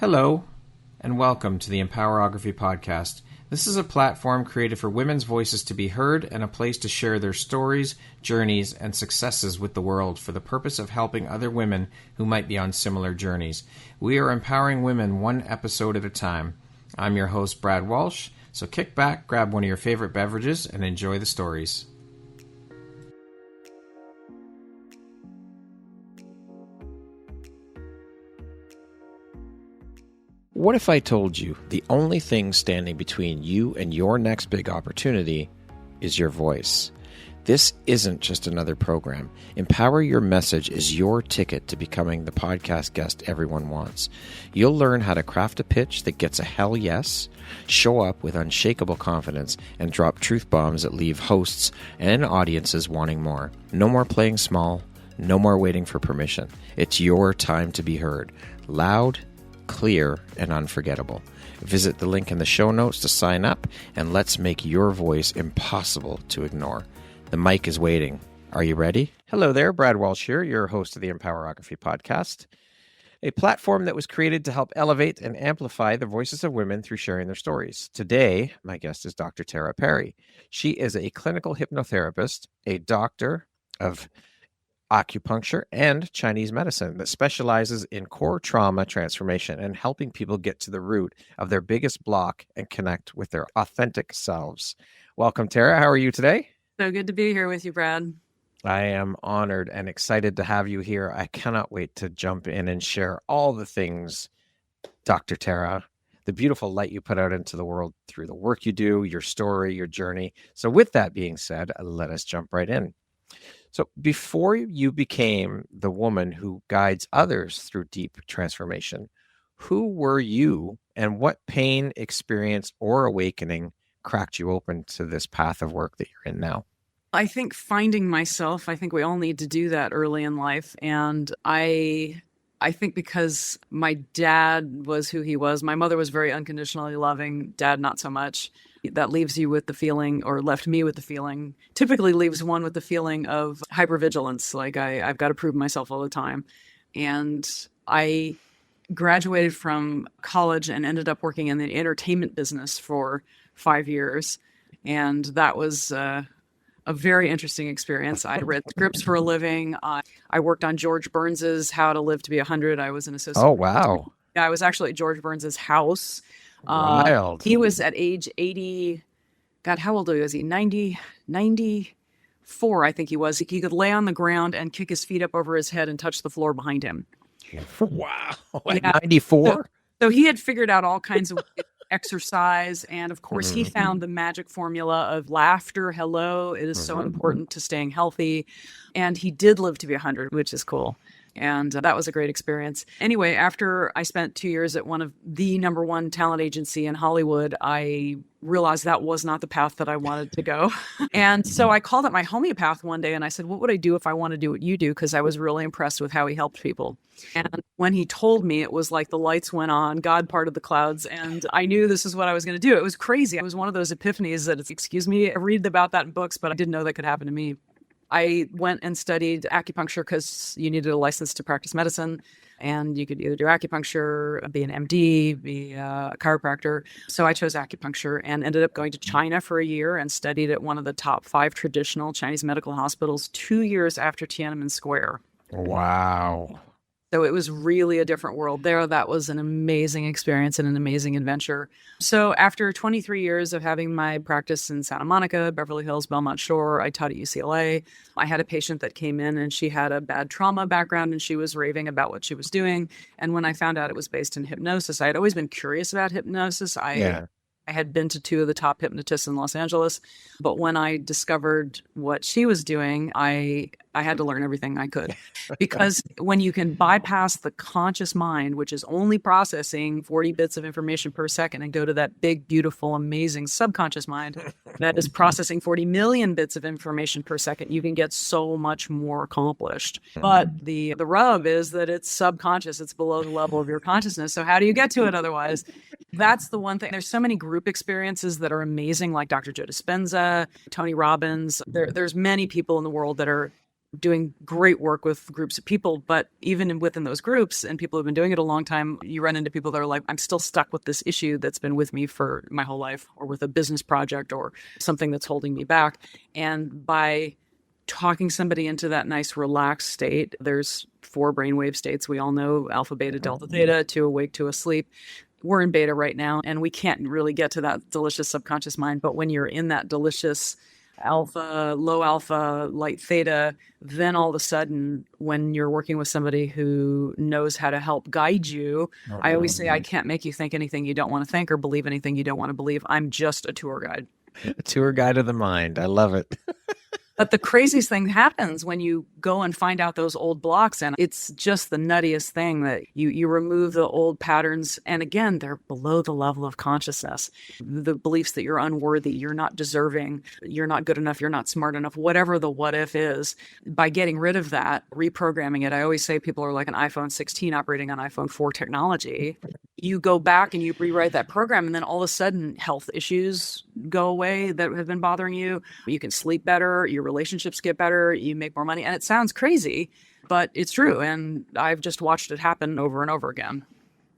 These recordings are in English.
Hello, and welcome to the Empowerography Podcast. This is a platform created for women's voices to be heard and a place to share their stories, journeys, and successes with the world for the purpose of helping other women who might be on similar journeys. We are empowering women one episode at a time. I'm your host, Brad Walsh, so kick back, grab one of your favorite beverages, and enjoy the stories. What if I told you the only thing standing between you and your next big opportunity is your voice? This isn't just another program. Empower Your Message is your ticket to becoming the podcast guest everyone wants. You'll learn how to craft a pitch that gets a hell yes, show up with unshakable confidence, and drop truth bombs that leave hosts and audiences wanting more. No more playing small. No more waiting for permission. It's your time to be heard. Loud, clear, and unforgettable. Visit the link in the show notes to sign up, and let's make your voice impossible to ignore. The mic is waiting. Are you ready? Hello there, Brad Walsh here, your host of the Empowerography Podcast, a platform that was created to help elevate and amplify the voices of women through sharing their stories. Today, my guest is Dr. Tara Perry. She is a clinical hypnotherapist, a doctor of acupuncture and Chinese medicine that specializes in core trauma transformation and helping people get to the root of their biggest block and connect with their authentic selves. Welcome, Tara. How are you today? So good to be here with you, Brad. I am honored and excited to have you here. I cannot wait to jump in and share all the things, Dr. Tara, the beautiful light you put out into the world through the work you do, your story, your journey. So with that being said, let us jump right in. So before you became the woman who guides others through deep transformation, who were you and what pain, experience, or awakening cracked you open to this path of work that you're in now? I think finding myself, I think we all need to do that early in life. And I think because my dad was who he was, my mother was very unconditionally loving, dad not so much. That leaves you with the feeling, or left me with the feeling, typically leaves one with the feeling of hypervigilance. Like I've got to prove myself all the time. And I graduated from college and ended up working in the entertainment business for 5 years. And that was a very interesting experience. I read scripts for a living. I worked on George Burns's How to Live to Be 100. I was an associate. Oh, wow. I was actually at George Burns's house. Wild. He was at age 80. God, how old was he? 94, I think he was. He could lay on the ground and kick his feet up over his head and touch the floor behind him. Wow. At 94? So he had figured out all kinds of exercise. And of course, he found the magic formula of laughter. Hello. It is so important to staying healthy. And he did live to be 100, which is cool. And that was a great experience. Anyway, after I spent 2 years at one of the number one talent agency in Hollywood, I realized that was not the path that I wanted to go. And so I called up my homeopath one day and I said, what would I do if I want to do what you do? Because I was really impressed with how he helped people. And when he told me, it was like the lights went on, God parted the clouds, and I knew this is what I was going to do. It was crazy. It was one of those epiphanies that, excuse me, I read about that in books, but I didn't know that could happen to me. I went and studied acupuncture because you needed a license to practice medicine, and you could either do acupuncture, be an MD, be a chiropractor. So I chose acupuncture and ended up going to China for a year and studied at one of the top 5 traditional Chinese medical hospitals 2 years after Tiananmen Square. Wow. So it was really a different world there. That was an amazing experience and an amazing adventure. So after 23 years of having my practice in Santa Monica, Beverly Hills, Belmont Shore, I taught at UCLA. I had a patient that came in and she had a bad trauma background and she was raving about what she was doing. And when I found out it was based in hypnosis, I had always been curious about hypnosis. I had been to 2 of the top hypnotists in Los Angeles, but when I discovered what she was doing, I had to learn everything I could. Because when you can bypass the conscious mind, which is only processing 40 bits of information per second, and go to that big, beautiful, amazing subconscious mind that is processing 40 million bits of information per second, you can get so much more accomplished. But the rub is that it's subconscious. It's below the level of your consciousness. So how do you get to it otherwise? That's the one thing. There's so many group experiences that are amazing, like Dr. Joe Dispenza, Tony Robbins. There's many people in the world that are doing great work with groups of people. But even within those groups and people who've been doing it a long time, you run into people that are like, I'm still stuck with this issue that's been with me for my whole life, or with a business project or something that's holding me back. And by talking somebody into that nice relaxed state, there's 4 brainwave states we all know: alpha, beta, delta, theta, 2 awake, 2 asleep. We're in beta right now, and we can't really get to that delicious subconscious mind. But when you're in that delicious alpha, low alpha, light theta, then all of a sudden, when you're working with somebody who knows how to help guide you, I always say, I can't make you think anything you don't want to think or believe anything you don't want to believe. I'm just a tour guide. A tour guide of the mind. I love it. But the craziest thing happens when you go and find out those old blocks. And it's just the nuttiest thing that you remove the old patterns. And again, they're below the level of consciousness. The beliefs that you're unworthy, you're not deserving, you're not good enough, you're not smart enough, whatever the what if is. By getting rid of that, reprogramming it, I always say people are like an iPhone 16 operating on iPhone 4 technology. You go back and you rewrite that program, and then all of a sudden health issues go away that have been bothering you. You can sleep better, your relationships get better, you make more money. And it sounds crazy, but it's true. And I've just watched it happen over and over again.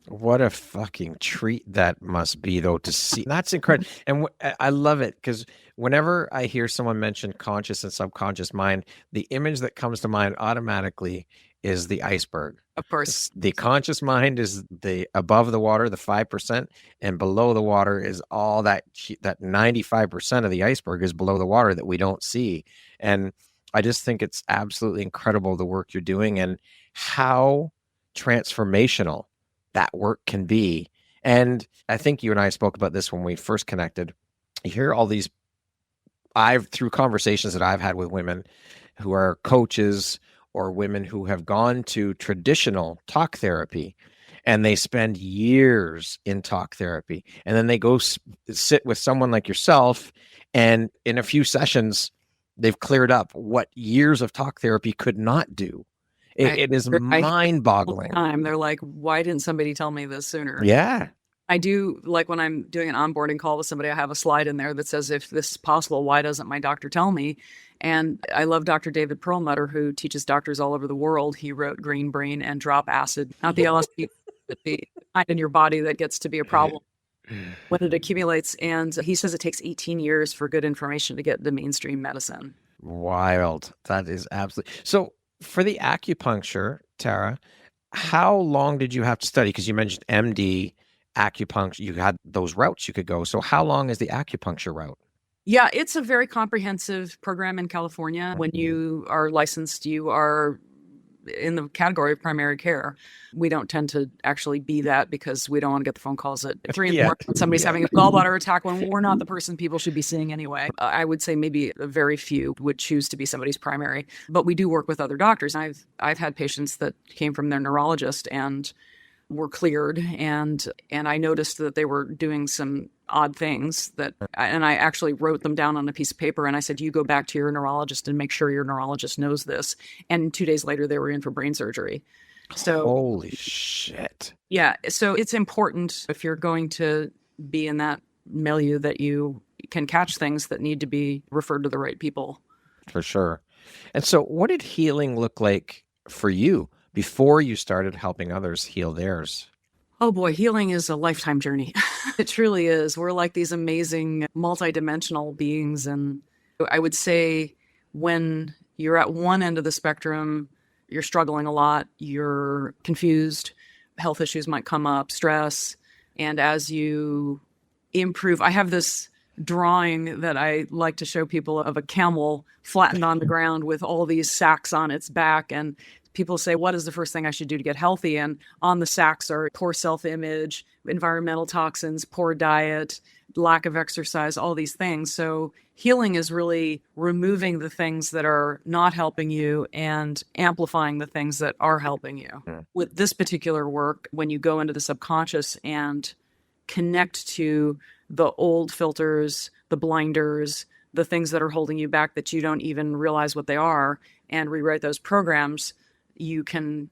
What a fucking treat that must be, though, to see. That's incredible. And I love it, because whenever I hear someone mention conscious and subconscious mind, the image that comes to mind automatically is the iceberg. Of course. The conscious mind is the above the water, the 5%, and below the water is all that 95% of the iceberg is below the water that we don't see. And I just think it's absolutely incredible, the work you're doing and how transformational that work can be. And I think you and I spoke about this when we first connected. You hear all these, through conversations that I've had with women who are coaches or women who have gone to traditional talk therapy, and they spend years in talk therapy, and then they go sit with someone like yourself, and in a few sessions they've cleared up what years of talk therapy could not do. It is mind-boggling. They're like, why didn't somebody tell me this sooner? Yeah. I do, like when I'm doing an onboarding call with somebody, I have a slide in there that says, if this is possible, why doesn't my doctor tell me? And I love Dr. David Perlmutter, who teaches doctors all over the world. He wrote Green Brain and Drop Acid, not the LSD, but the kind in your body that gets to be a problem when it accumulates. And he says it takes 18 years for good information to get into mainstream medicine. Wild. That is absolutely. So for the acupuncture, Tara, how long did you have to study? Because you mentioned MD, acupuncture, you had those routes you could go. So how long is the acupuncture route? Yeah, it's a very comprehensive program in California. When you are licensed, you are in the category of primary care. We don't tend to actually be that because we don't want to get the phone calls at 3 in the morning when somebody's having a gallbladder attack when we're not the person people should be seeing anyway. I would say maybe a very few would choose to be somebody's primary, but we do work with other doctors. I've had patients that came from their neurologist and were cleared, and I noticed that they were doing some odd things and I actually wrote them down on a piece of paper, and I said, you go back to your neurologist and make sure your neurologist knows this. And 2 days later, they were in for brain surgery. So holy shit. Yeah. So it's important, if you're going to be in that milieu, that you can catch things that need to be referred to the right people. For sure. And so what did healing look like for you before you started helping others heal theirs? Oh boy, healing is a lifetime journey. It truly is. We're like these amazing multidimensional beings. And I would say when you're at one end of the spectrum, you're struggling a lot, you're confused, health issues might come up, stress. And as you improve, I have this drawing that I like to show people of a camel flattened on the ground with all these sacks on its back. And people say, what is the first thing I should do to get healthy? And on the sacks are poor self-image, environmental toxins, poor diet, lack of exercise, all these things. So healing is really removing the things that are not helping you and amplifying the things that are helping you. With this particular work, when you go into the subconscious and connect to the old filters, the blinders, the things that are holding you back that you don't even realize what they are, and rewrite those programs, you can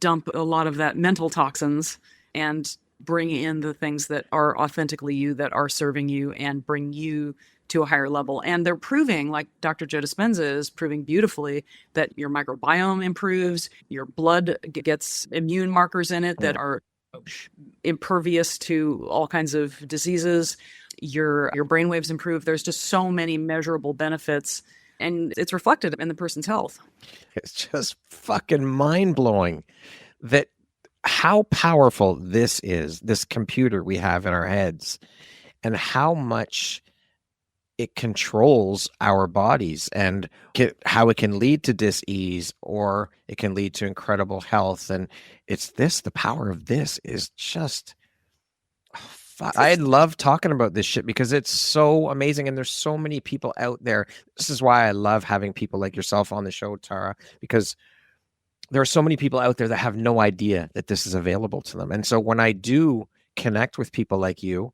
dump a lot of that mental toxins and bring in the things that are authentically you, that are serving you, and bring you to a higher level. And they're proving, like Dr. Joe Dispenza is proving beautifully, that your microbiome improves, your blood gets immune markers in it that are impervious to all kinds of diseases. Your brainwaves improve. There's just so many measurable benefits, and it's reflected in the person's health. It's just fucking mind-blowing that how powerful this is, this computer we have in our heads, and how much it controls our bodies, and how it can lead to dis-ease, or it can lead to incredible health. And the power of this is just, I love talking about this shit because it's so amazing. And there's so many people out there. This is why I love having people like yourself on the show, Tara, because there are so many people out there that have no idea that this is available to them. And so when I do connect with people like you,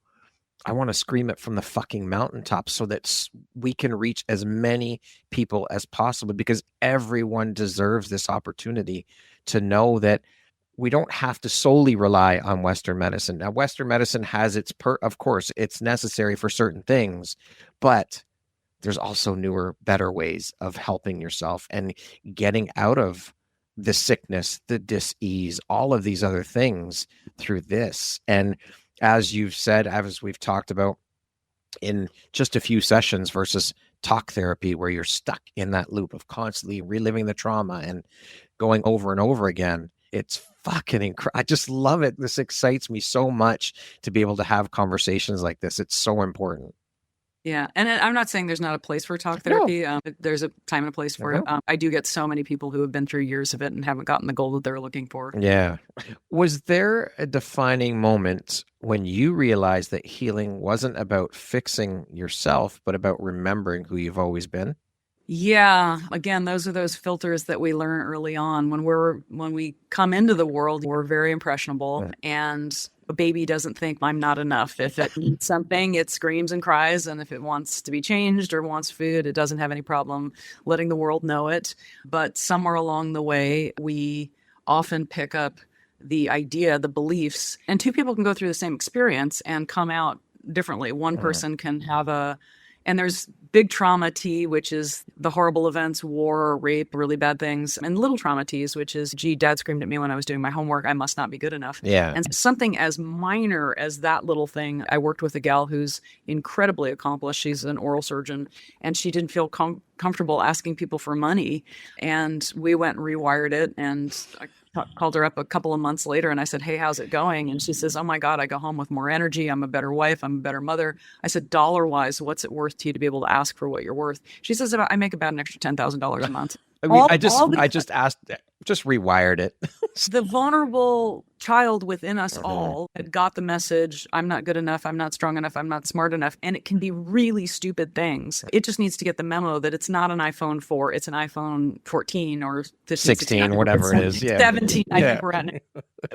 I want to scream it from the fucking mountaintops so that we can reach as many people as possible, because everyone deserves this opportunity to know that we don't have to solely rely on Western medicine. Now, Western medicine has of course, it's necessary for certain things, but there's also newer, better ways of helping yourself and getting out of the sickness, the dis-ease, all of these other things through this. And as you've said, as we've talked about, in just a few sessions versus talk therapy, where you're stuck in that loop of constantly reliving the trauma and going over and over again. It's fucking incredible. I just love it. This excites me so much to be able to have conversations like this. It's so important. Yeah. And I'm not saying there's not a place for talk therapy. No. There's a time and a place for it. I do get so many people who have been through years of it and haven't gotten the goal that they're looking for. Yeah. Was there a defining moment when you realized that healing wasn't about fixing yourself, but about remembering who you've always been? Yeah. Again, those are those filters that we learn early on. When we come into the world, we're very impressionable, and a baby doesn't think I'm not enough. If it needs something, it screams and cries. And if it wants to be changed or wants food, it doesn't have any problem letting the world know it. But somewhere along the way, we often pick up the idea, the beliefs, and two people can go through the same experience and come out differently. One person can have and there's big trauma T, which is the horrible events, war, rape, really bad things, and little trauma T's, which is, gee, dad screamed at me when I was doing my homework. I must not be good enough. Yeah. And something as minor as that little thing. I worked with a gal who's incredibly accomplished. She's an oral surgeon, and she didn't feel comfortable asking people for money. And we went and rewired it, and I called her up a couple of months later and I said, hey, how's it going? And she says, oh my God, I go home with more energy. I'm a better wife. I'm a better mother. I said, dollar wise, what's it worth to you to be able to ask for what you're worth? She says, I make about an extra $10,000 a month. I mean, I just rewired it. The vulnerable child within us all had got the message, I'm not good enough, I'm not strong enough, I'm not smart enough. And it can be really stupid things. It just needs to get the memo that it's not an iPhone 4, it's an iPhone 14 or 15, 16, whatever it is. Yeah. 17, I think we're at it.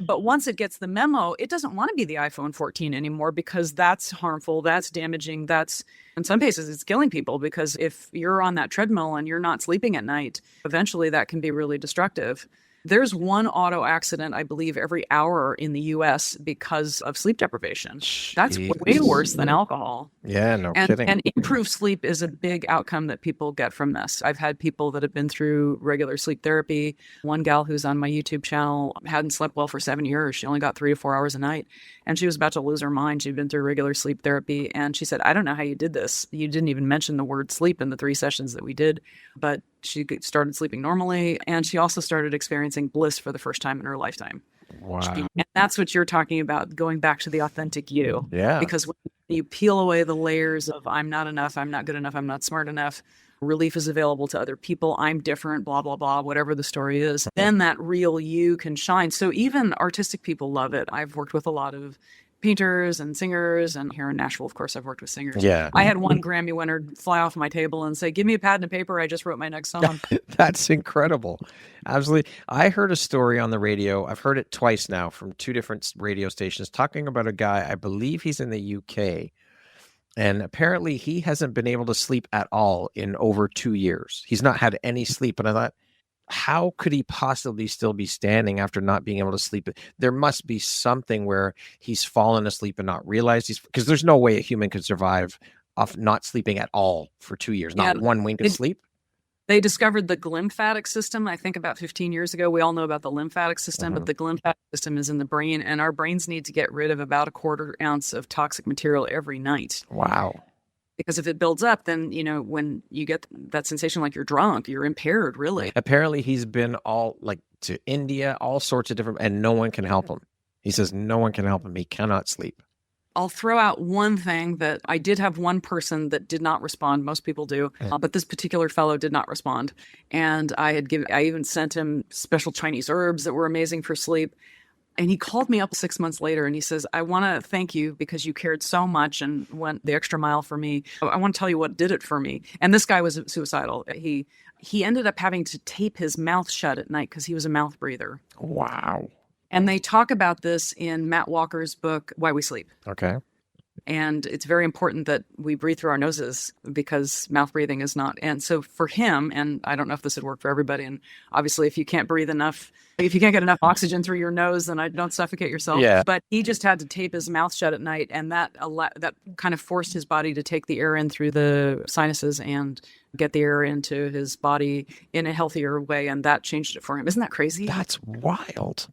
But once it gets the memo, it doesn't want to be the iPhone 14 anymore, because that's harmful, that's damaging, that's, in some cases, it's killing people, because if you're on that treadmill and you're not sleeping at night, eventually that can be really destructive. There's one auto accident, I believe, every hour in the U.S. because of sleep deprivation. That's way worse than alcohol. Yeah, no kidding. And improved sleep is a big outcome that people get from this. I've had people that have been through regular sleep therapy. One gal who's on my YouTube channel hadn't slept well for 7 years. She only got 3 to 4 hours a night. And she was about to lose her mind. She'd been through regular sleep therapy. And she said, I don't know how you did this. You didn't even mention the word sleep in the 3 sessions that we did. But she started sleeping normally. And she also started experiencing bliss for the first time in her lifetime. Wow. And that's what you're talking about, going back to the authentic you. Yeah. Because when you peel away the layers of I'm not enough, I'm not good enough, I'm not smart enough, relief is available to other people, I'm different, blah, blah, blah, whatever the story is, then that real you can shine. So even artistic people love it. I've worked with a lot of painters and singers, and here in Nashville, of course, I've worked with singers. Yeah. I had one Grammy winner fly off my table and say, give me a pad and a paper, I just wrote my next song. That's incredible. Absolutely. I heard a story on the radio. I've heard it twice now from 2 different radio stations, talking about a guy, I believe he's in the UK, and apparently he hasn't been able to sleep at all in over 2 years. He's not had any sleep. And I thought, how could he possibly still be standing after not being able to sleep? There must be something where he's fallen asleep and not realized because there's no way a human could survive off not sleeping at all for 2 years, not one wink of sleep. They discovered the lymphatic system, I think about 15 years ago. We all know about the lymphatic system, but the lymphatic system is in the brain, and our brains need to get rid of about a quarter ounce of toxic material every night. Wow. Because if it builds up, then, when you get that sensation like you're drunk, you're impaired, really. Apparently he's been to India, all sorts of different, and no one can help him. He says no one can help him. He cannot sleep. I'll throw out one thing that I did have one person that did not respond. Most people do, but this particular fellow did not respond. And I even sent him special Chinese herbs that were amazing for sleep. And he called me up 6 months later and he says, I want to thank you because you cared so much and went the extra mile for me. I want to tell you what did it for me. And this guy was suicidal. He ended up having to tape his mouth shut at night because he was a mouth breather. Wow. And they talk about this in Matt Walker's book, Why We Sleep. Okay. And it's very important that we breathe through our noses because mouth breathing is not. And so for him, and I don't know if this would work for everybody, and obviously if you can't breathe enough, if you can't get enough oxygen through your nose, then don't suffocate yourself. Yeah. But he just had to tape his mouth shut at night, and that kind of forced his body to take the air in through the sinuses and get the air into his body in a healthier way, and that changed it for him. Isn't that crazy? That's wild.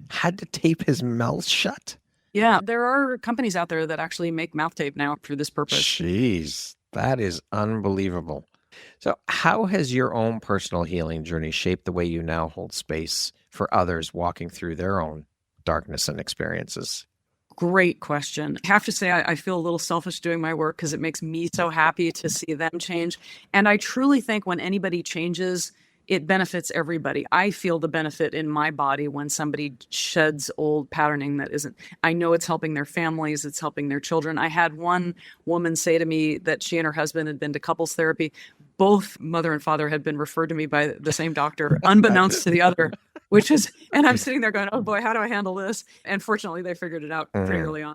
Had to tape his mouth shut? Yeah, there are companies out there that actually make mouth tape now for this purpose. Jeez, that is unbelievable. So how has your own personal healing journey shaped the way you now hold space for others walking through their own darkness and experiences? Great question. I have to say, I feel a little selfish doing my work because it makes me so happy to see them change. And I truly think when anybody changes, it benefits everybody. I feel the benefit in my body when somebody sheds old patterning that isn't. I know it's helping their families, it's helping their children. I had one woman say to me that she and her husband had been to couples therapy. Both mother and father had been referred to me by the same doctor, unbeknownst to the other, and I'm sitting there going, oh boy, how do I handle this? And fortunately, they figured it out pretty early on.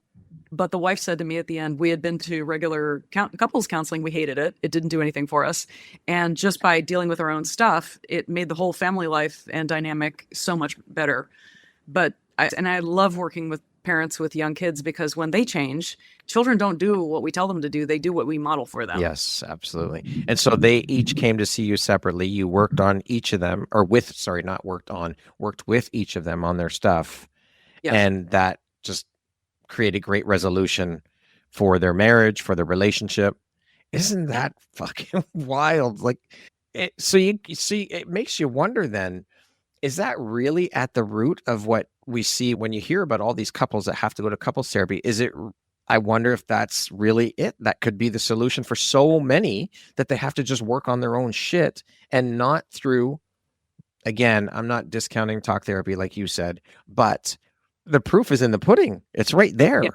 But the wife said to me at the end, we had been to regular couples counseling. We hated it. It didn't do anything for us. And just by dealing with our own stuff, it made the whole family life and dynamic so much better. I love working with parents with young kids because when they change, children don't do what we tell them to do. They do what we model for them. Yes, absolutely. And so they each came to see you separately. You worked on each of them, worked with each of them on their stuff. Yes. And that just created great resolution for their marriage, for their relationship. Isn't that fucking wild? So you see, it makes you wonder then, is that really at the root of what we see when you hear about all these couples that have to go to couples therapy? I wonder if that's really it. That could be the solution for so many that they have to just work on their own shit and not through, again, I'm not discounting talk therapy like you said, but the proof is in the pudding. It's right there. Yeah.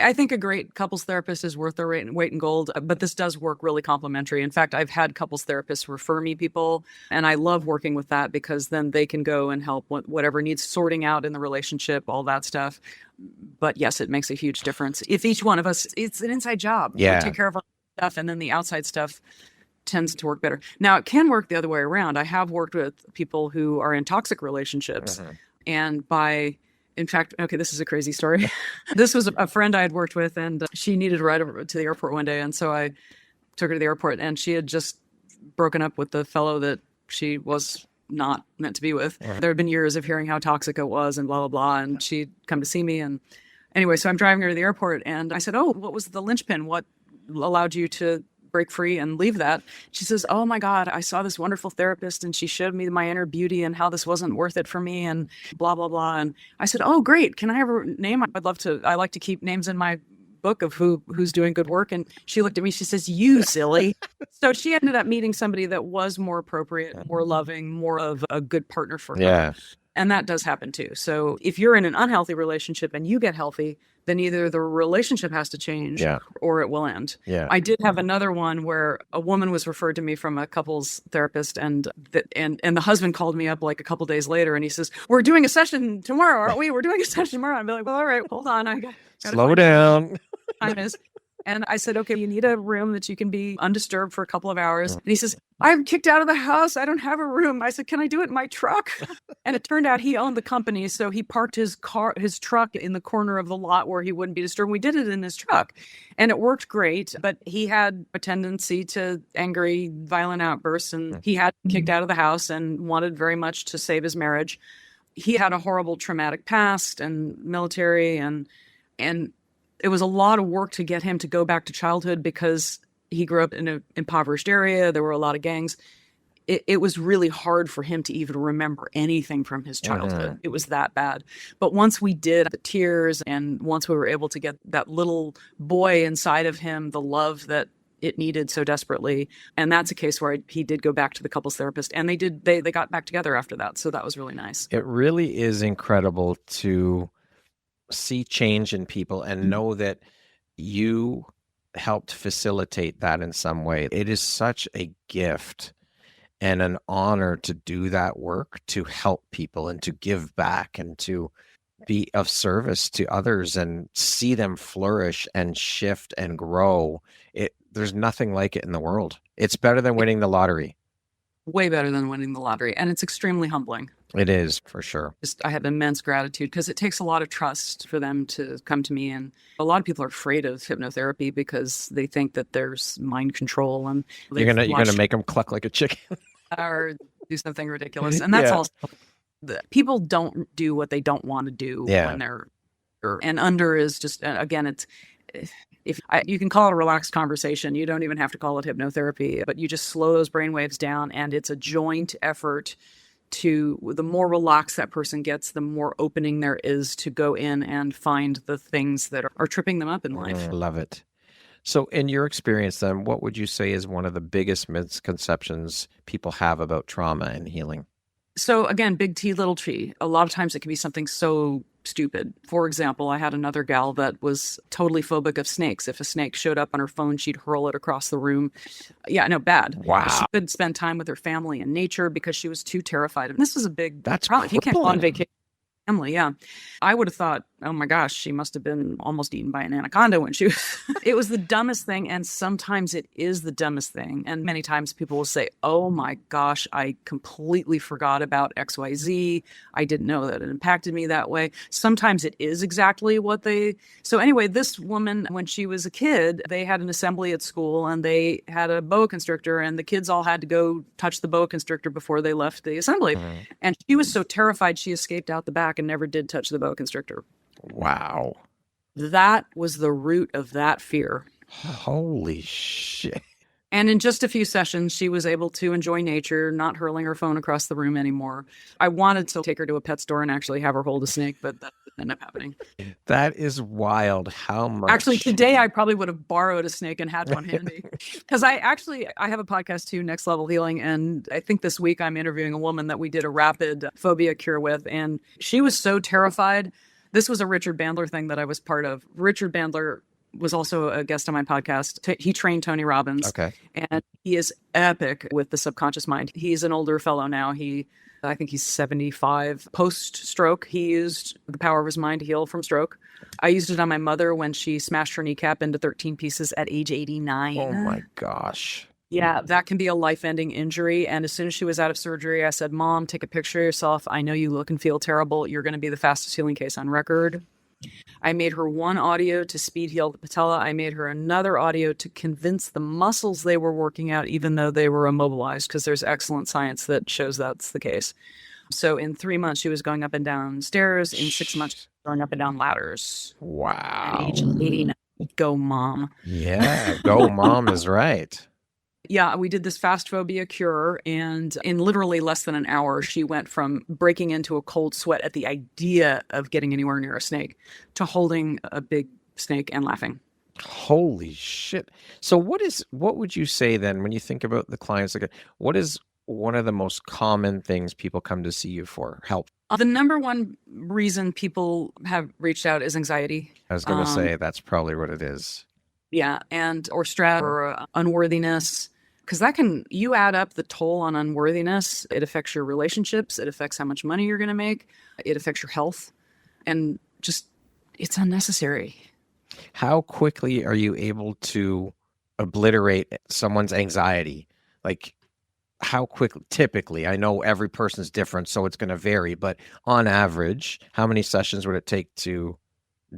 I think a great couples therapist is worth their weight in gold, but this does work really complementary. In fact, I've had couples therapists refer me people, and I love working with that because then they can go and help whatever needs sorting out in the relationship, all that stuff. But yes, it makes a huge difference. If each one of us, it's an inside job. Yeah. We take care of our stuff, and then the outside stuff tends to work better. Now, it can work the other way around. I have worked with people who are in toxic relationships, and in fact, okay, this is a crazy story. This was a friend I had worked with, and she needed a ride over to the airport one day. And so I took her to the airport, and she had just broken up with the fellow that she was not meant to be with. There had been years of hearing how toxic it was and blah, blah, blah. And she'd come to see me. And anyway, so I'm driving her to the airport, and I said, oh, what was the linchpin? What allowed you to break free and leave that? She says, oh my God, I saw this wonderful therapist and she showed me my inner beauty and how this wasn't worth it for me and blah, blah, blah. And I said, oh, great. Can I have a name? I like to keep names in my book of who's doing good work. And she looked at me, she says, you silly. So she ended up meeting somebody that was more appropriate, more loving, more of a good partner for her. Yeah. And that does happen too. So if you're in an unhealthy relationship and you get healthy, then either the relationship has to change or it will end. Yeah. I did have another one where a woman was referred to me from a couples therapist, and the husband called me up like a couple days later, and he says, we're doing a session tomorrow, aren't we? We're doing a session tomorrow. I'd be like, well, all right, hold on. I got slow down. Time is. And I said, okay, you need a room that you can be undisturbed for a couple of hours. And he says, I'm kicked out of the house. I don't have a room. I said, can I do it in my truck? And it turned out he owned the company. So he parked his truck in the corner of the lot where he wouldn't be disturbed. We did it in his truck and it worked great. But he had a tendency to angry, violent outbursts. And he had kicked out of the house and wanted very much to save his marriage. He had a horrible traumatic past and military and it was a lot of work to get him to go back to childhood because he grew up in an impoverished area. There were a lot of gangs. It was really hard for him to even remember anything from his childhood. It was that bad. But once we did the tears and once we were able to get that little boy inside of him, the love that it needed so desperately. And that's a case where he did go back to the couples therapist and they got back together after that. So that was really nice. It really is incredible to see change in people and know that you helped facilitate that in some way. It is such a gift and an honor to do that work, to help people and to give back and to be of service to others and see them flourish and shift and grow. There's nothing like it in the world. It's better than winning the lottery. Way better than winning the lottery. And it's extremely humbling. It is, for sure. I have immense gratitude because it takes a lot of trust for them to come to me. And a lot of people are afraid of hypnotherapy because they think that there's mind control and you're gonna make them cluck like a chicken or do something ridiculous. And that's also people don't do what they don't want to do when they're and under is just again you can call it a relaxed conversation. You don't even have to call it hypnotherapy, but you just slow those brain waves down and it's a joint effort. The more relaxed that person gets, the more opening there is to go in and find the things that are tripping them up in life. I love it. So in your experience then, what would you say is one of the biggest misconceptions people have about trauma and healing? So again, big T, little t. A lot of times it can be something so stupid. For example, I had another gal that was totally phobic of snakes. If a snake showed up on her phone, she'd hurl it across the room. Yeah, no, bad. Wow. She couldn't spend time with her family and nature because she was too terrified. And this is a big That's problem. If you can't go on crippling. vacation, family, yeah. I would have thought, oh my gosh, she must have been almost eaten by an anaconda when she was... It was the dumbest thing, and sometimes it is the dumbest thing. And many times people will say, oh my gosh, I completely forgot about XYZ. I didn't know that it impacted me that way. Sometimes it is exactly what they... So anyway, this woman, when she was a kid, they had an assembly at school, and they had a boa constrictor, and the kids all had to go touch the boa constrictor before they left the assembly. And she was so terrified, she escaped out the back and never did touch the boa constrictor. Wow. That was the root of that fear. Holy shit. And in just a few sessions, she was able to enjoy nature, not hurling her phone across the room anymore. I wanted to take her to a pet store and actually have her hold a snake, but that didn't end up happening. That is wild. How much? Actually, today I probably would have borrowed a snake and had one handy. Because I have a podcast too, Next Level Healing. And I think this week I'm interviewing a woman that we did a rapid phobia cure with. And she was so terrified. This was a Richard Bandler thing that I was part of. Richard Bandler was also a guest on my podcast. He trained Tony Robbins. Okay. And he is epic with the subconscious mind. He's an older fellow now. I think he's 75. Post-stroke, he used the power of his mind to heal from stroke. I used it on my mother when she smashed her kneecap into 13 pieces at age 89. Oh my gosh. Yeah, that can be a life-ending injury. And as soon as she was out of surgery, I said, Mom, take a picture of yourself. I know you look and feel terrible. You're going to be the fastest healing case on record. I made her one audio to speed heal the patella. I made her another audio to convince the muscles they were working out, even though they were immobilized, because there's excellent science that shows that's the case. So in 3 months, she was going up and down stairs. In 6 months, going up and down ladders. Wow. At age 89. Go, Mom. Yeah, go mom is right. Yeah, we did this fast phobia cure, and in literally less than an hour, she went from breaking into a cold sweat at the idea of getting anywhere near a snake to holding a big snake and laughing. Holy shit. So what would you say then when you think about the clients? What is one of the most common things people come to see you for? Help. The number one reason people have reached out is anxiety. I was going to say that's probably what it is. Yeah, or stress or unworthiness. Because you add up the toll on unworthiness. It affects your relationships. It affects how much money you're going to make. It affects your health. And just, it's unnecessary. How quickly are you able to obliterate someone's anxiety? Like, how quickly, typically, I know every person's different, so it's going to vary, but on average, how many sessions would it take to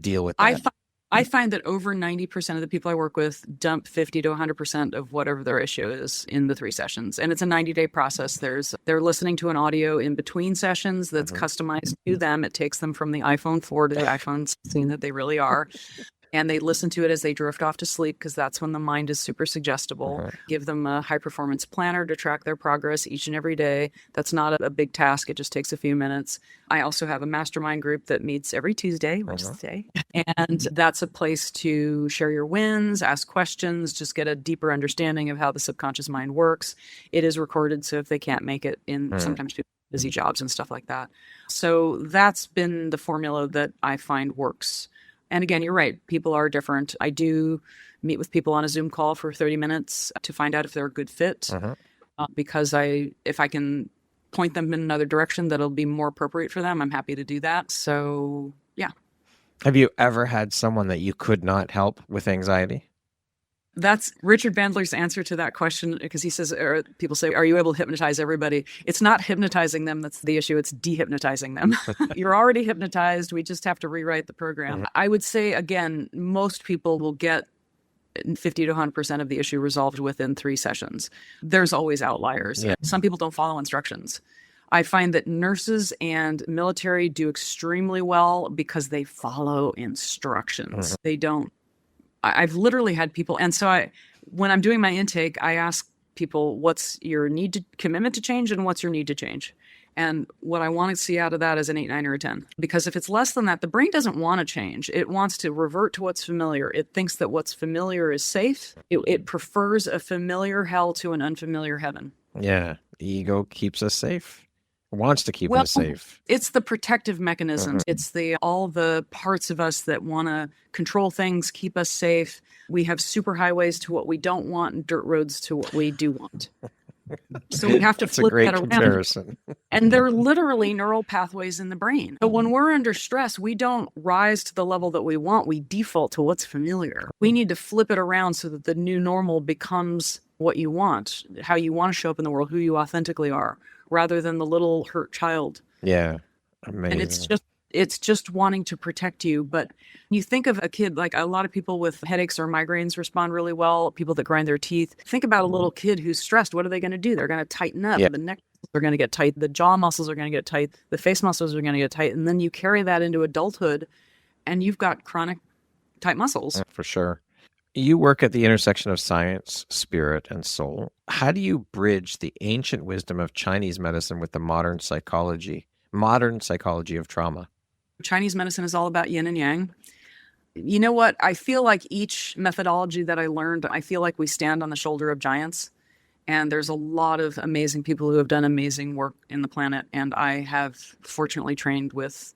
deal with that? I find that over 90% of the people I work with dump 50 to 100% of whatever their issue is in the 3 sessions. And it's a 90-day process. They're listening to an audio in between sessions that's customized to them. It takes them from the iPhone 4 to the iPhone 16 that they really are. And they listen to it as they drift off to sleep because that's when the mind is super suggestible. Give them a high-performance planner to track their progress each and every day. That's not a big task. It just takes a few minutes. I also have a mastermind group that meets every Tuesday, which is today. And that's a place to share your wins, ask questions, just get a deeper understanding of how the subconscious mind works. It is recorded, so if they can't make it in, sometimes people have busy jobs and stuff like that. So that's been the formula that I find works. And again, you're right. People are different. I do meet with people on a Zoom call for 30 minutes to find out if they're a good fit. Because if I can point them in another direction that'll be more appropriate for them, I'm happy to do that. So, yeah. Have you ever had someone that you could not help with anxiety? That's Richard Bandler's answer to that question, because he says, or people say, are you able to hypnotize everybody? It's not hypnotizing them that's the issue. It's dehypnotizing them. You're already hypnotized. We just have to rewrite the program. I would say, again, most people will get 50 to 100% of the issue resolved within 3 sessions. There's always outliers. Yeah. Some people don't follow instructions. I find that nurses and military do extremely well because they follow instructions. They don't. I've literally had people, and so when I'm doing my intake, I ask people, what's your commitment to change and what's your need to change? And what I want to see out of that is an 8, 9, or a 10. Because if it's less than that, the brain doesn't want to change. It wants to revert to what's familiar. It thinks that what's familiar is safe. It prefers a familiar hell to an unfamiliar heaven. Yeah, the ego keeps us safe. Wants to keep us safe. It's the protective mechanisms. It's all the parts of us that want to control things, keep us safe. We have superhighways to what we don't want and dirt roads to what we do want. So we have to flip that around. Comparison. And they're literally neural pathways in the brain. So when we're under stress, we don't rise to the level that we want. We default to what's familiar. We need to flip it around so that the new normal becomes what you want, how you want to show up in the world, who you authentically are, rather than the little hurt child. Yeah. Amazing. And it's just wanting to protect you. But you think of a kid, like a lot of people with headaches or migraines respond really well, people that grind their teeth. Think about a little kid who's stressed. What are they going to do? They're going to tighten up. Yeah. The neck muscles are going to get tight. The jaw muscles are going to get tight. The face muscles are going to get tight. And then you carry that into adulthood and you've got chronic tight muscles. For sure. You work at the intersection of science, spirit, and soul. How do you bridge the ancient wisdom of Chinese medicine with the modern psychology of trauma? Chinese medicine is all about yin and yang. You know what? I feel like each methodology that I learned, I feel like we stand on the shoulder of giants. And there's a lot of amazing people who have done amazing work in the planet. And I have fortunately trained with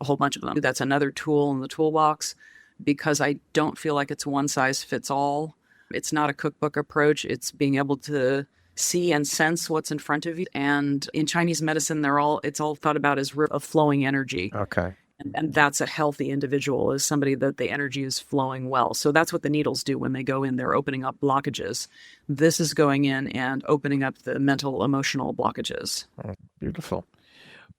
a whole bunch of them. That's another tool in the toolbox, because I don't feel like it's one size fits all. It's not a cookbook approach. It's being able to see and sense what's in front of you. And in Chinese medicine, it's all thought about as a flowing energy. Okay. And that's a healthy individual, is somebody that the energy is flowing well. So that's what the needles do when they go in. They're opening up blockages. This is going in and opening up the mental, emotional blockages. Oh, beautiful.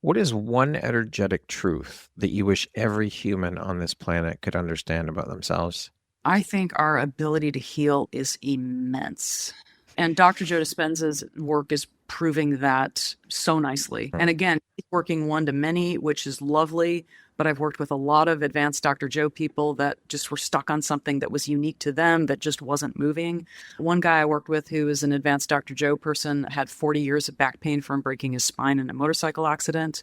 What is one energetic truth that you wish every human on this planet could understand about themselves? I think our ability to heal is immense. And Dr. Joe Dispenza's work is proving that so nicely. And again, he's working one-to-many, which is lovely. But I've worked with a lot of advanced Dr. Joe people that just were stuck on something that was unique to them, that just wasn't moving. One guy I worked with who is an advanced Dr. Joe person had 40 years of back pain from breaking his spine in a motorcycle accident.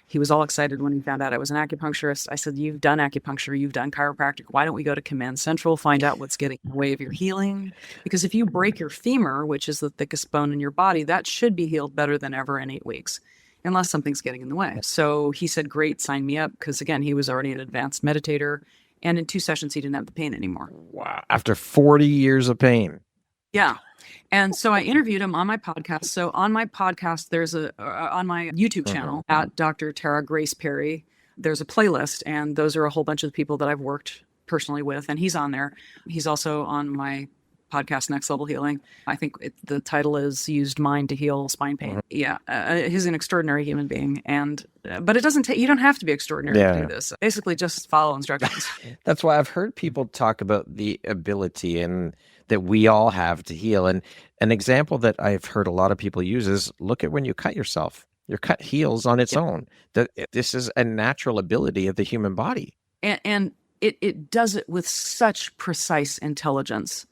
He was all excited when he found out I was an acupuncturist. I said, you've done acupuncture, you've done chiropractic. Why don't we go to Command Central, find out what's getting in the way of your healing? Because if you break your femur, which is the thickest bone in your body, that should be healed better than ever in 8 weeks, unless something's getting in the way. So he said, great, sign me up. Because again, he was already an advanced meditator. And in 2 sessions, he didn't have the pain anymore. Wow. After 40 years of pain. Yeah. And so I interviewed him on my podcast. So on my podcast, there's on my YouTube channel at Dr. Tara Grace Perry, there's a playlist. And those are a whole bunch of the people that I've worked personally with, and he's on there. He's also on my podcast, Next Level Healing. I think the title is Used Mind to Heal Spine Pain. Yeah. He's an extraordinary human being. But it doesn't take, you don't have to be extraordinary to do this. Basically just follow instructions. That's why I've heard people talk about the ability and that we all have to heal. And an example that I've heard a lot of people use is look at when you cut yourself. Your cut heals on its own. This is a natural ability of the human body. And it does it with such precise intelligence.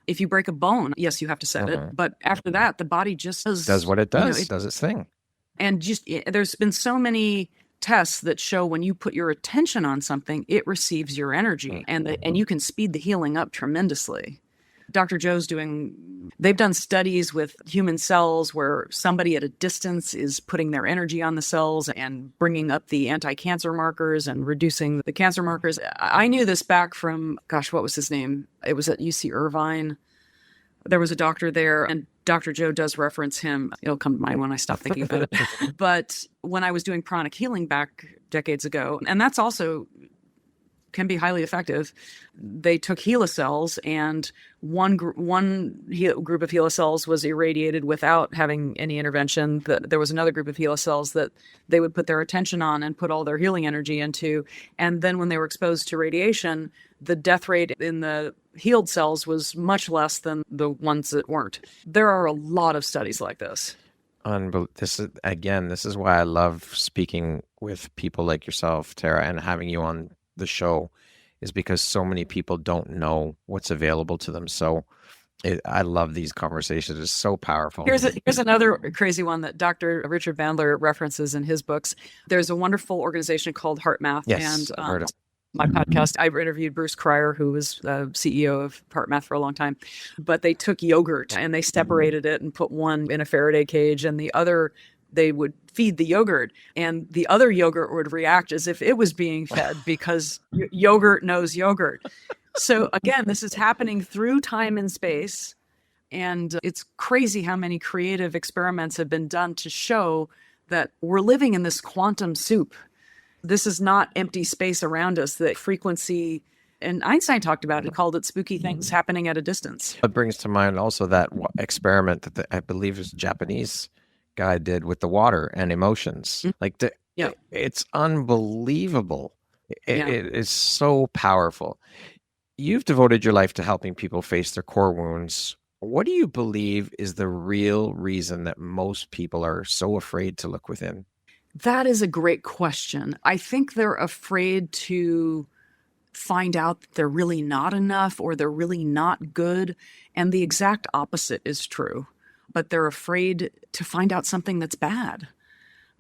If you break a bone, yes, you have to set it. But after that, the body just does what it does. It does its thing. And there's been so many tests that show when you put your attention on something, it receives your energy, and you can speed the healing up tremendously. Dr. Joe's they've done studies with human cells where somebody at a distance is putting their energy on the cells and bringing up the anti-cancer markers and reducing the cancer markers. I knew this back from, what was his name? It was at UC Irvine. There was a doctor there, and Dr. Joe does reference him. It'll come to mind when I stop thinking about it. But when I was doing pranic healing back decades ago, and that's also can be highly effective, they took HeLa cells, and one group of HeLa cells was irradiated without having any intervention. There was another group of HeLa cells that they would put their attention on and put all their healing energy into. And then when they were exposed to radiation, the death rate in the healed cells was much less than the ones that weren't. There are a lot of studies like this. This is why I love speaking with people like yourself, Tara, and having you on the show, is because so many people don't know what's available to them. So I love these conversations. It's so powerful. Here's another crazy one that Dr. Richard Bandler references in his books. There's a wonderful organization called HeartMath. Yes, I've heard of it. My podcast, I interviewed Bruce Cryer, who was CEO of HeartMath for a long time. But they took yogurt and they separated it and put one in a Faraday cage, and the other they would feed the yogurt, and the other yogurt would react as if it was being fed because yogurt knows yogurt. So again, this is happening through time and space. And it's crazy how many creative experiments have been done to show that we're living in this quantum soup. This is not empty space around us. The frequency, and Einstein talked about it, called it spooky things happening at a distance. It brings to mind also that experiment that I believe is Japanese guy did with the water and emotions. It's unbelievable. It is so powerful. You've devoted your life to helping people face their core wounds. What do you believe is the real reason that most people are so afraid to look within? That is a great question. I think they're afraid to find out that they're really not enough or they're really not good. And the exact opposite is true. But they're afraid to find out something that's bad.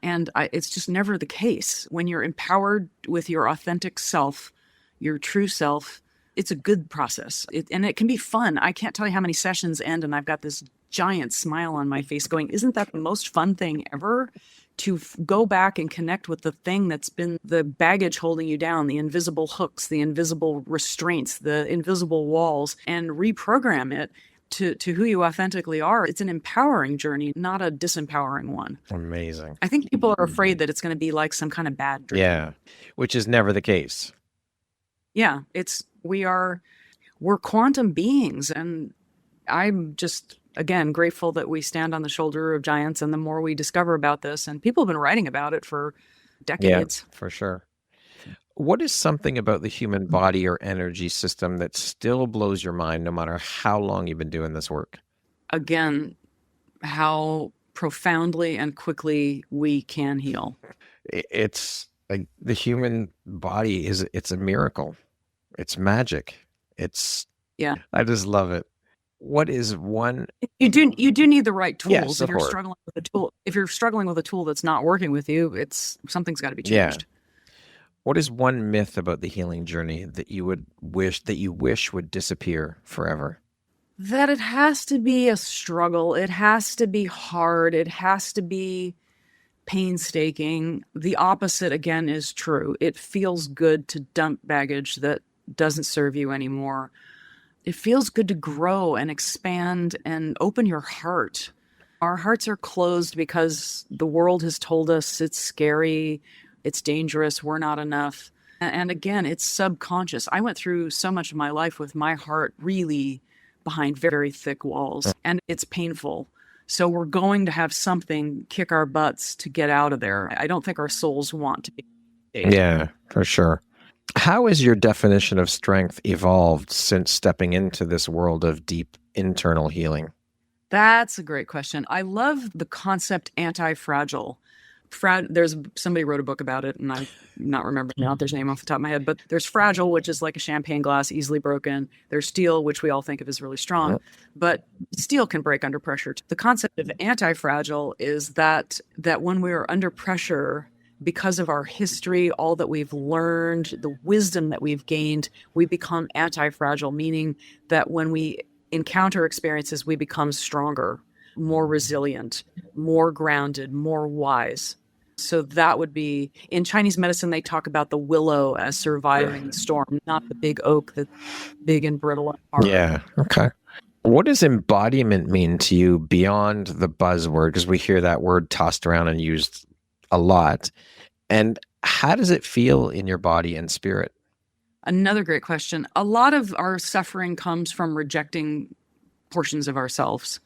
And it's just never the case. When you're empowered with your authentic self, your true self, it's a good process. And it can be fun. I can't tell you how many sessions end and I've got this giant smile on my face going, isn't that the most fun thing ever? To go back and connect with the thing that's been the baggage holding you down, the invisible hooks, the invisible restraints, the invisible walls, and reprogram it to who you authentically are. It's an empowering journey, not a disempowering one. Amazing. I think people are afraid that it's going to be like some kind of bad dream. Yeah, which is never the case. Yeah, we're quantum beings, and I'm just, again, grateful that we stand on the shoulder of giants, and the more we discover about this, and people have been writing about it for decades. Yeah, for sure. What is something about the human body or energy system that still blows your mind no matter how long you've been doing this work? Again, how profoundly and quickly we can heal. It's like the human body it's a miracle. It's magic. I just love it. What is one? You do need the right tools. Yes, if you're struggling with a tool, if you're struggling with a tool that's not working with you, something's got to be changed. Yeah. What is one myth about the healing journey that you wish would disappear forever? That it has to be a struggle. It has to be hard. It has to be painstaking. The opposite, again, is true. It feels good to dump baggage that doesn't serve you anymore. It feels good to grow and expand and open your heart. Our hearts are closed because the world has told us it's scary, it's dangerous, we're not enough. And again, it's subconscious. I went through so much of my life with my heart really behind very thick walls, and it's painful. So we're going to have something kick our butts to get out of there. I don't think our souls want to be. Yeah, for sure. How has your definition of strength evolved since stepping into this world of deep internal healing? That's a great question. I love the concept anti-fragile. There's somebody wrote a book about it, and I'm not remembering the author's name off the top of my head, but there's fragile, which is like a champagne glass, easily broken. There's steel, which we all think of as really strong, but steel can break under pressure. The concept of anti-fragile is that when we are under pressure, because of our history, all that we've learned, the wisdom that we've gained, we become anti-fragile, meaning that when we encounter experiences, we become stronger, more resilient, more grounded, more wise. So that would be, in Chinese medicine, they talk about the willow as surviving the storm, not the big oak that's big and brittle and hard. Yeah. Okay. What does embodiment mean to you beyond the buzzword? Because we hear that word tossed around and used a lot. And how does it feel in your body and spirit? Another great question. A lot of our suffering comes from rejecting portions of ourselves.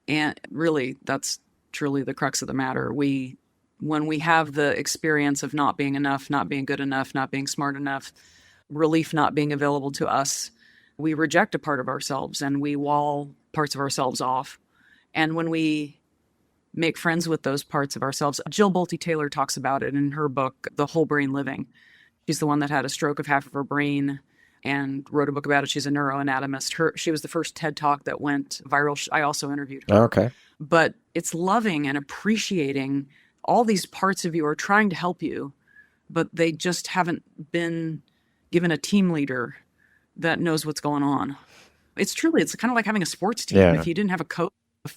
And really, that's truly the crux of the matter. When we have the experience of not being enough, not being good enough, not being smart enough, relief not being available to us, we reject a part of ourselves and we wall parts of ourselves off. And when we make friends with those parts of ourselves, Jill Bolte Taylor talks about it in her book, The Whole Brain Living. She's the one that had a stroke of half of her brain and wrote a book about it. She's a neuroanatomist. She was the first TED Talk that went viral. I also interviewed her. Okay. But it's loving and appreciating all these parts of you are trying to help you, but they just haven't been given a team leader that knows what's going on. It's kind of like having a sports team. Yeah. If you didn't have a coach,